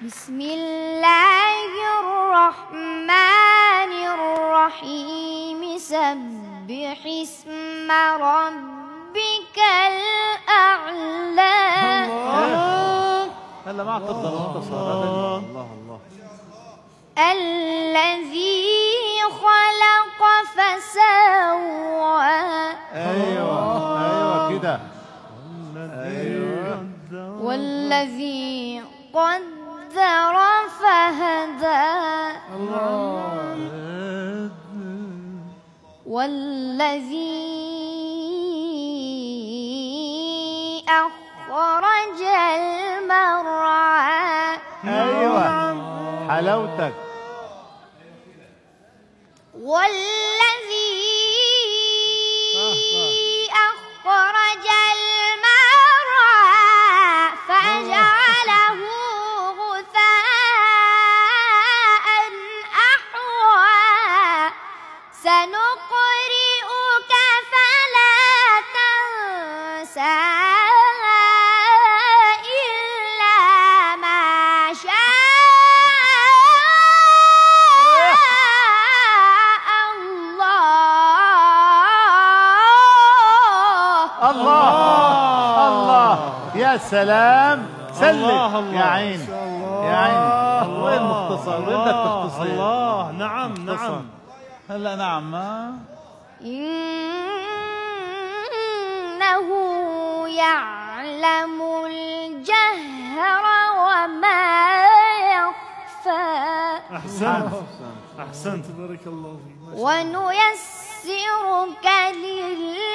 بسم الله الرحمن الرحيم سبح اسم ربك الأعلى. هلا ما تفضل مختصر. الله الله. الذي خلق فسوى. ايوه كده. ايوه. والذي قدر فهدى. والذي أخرج المرعى. ايوه حلاوتك. والذي أخرج المرعى فجعله غثاء أحوى. سنقرئك فلا تنسى إلا ما شاء الله. الله الله يا سلام. سلم الله يا عيني يا عيني. وين مختصر؟ وين بدك تختصر؟ الله. نعم مختصر. نعم. هلا نعم. إنه يعلم الجهر وما يخفى. أحسنت أحسنت. بارك الله فيك. ونيسرك لليسرى.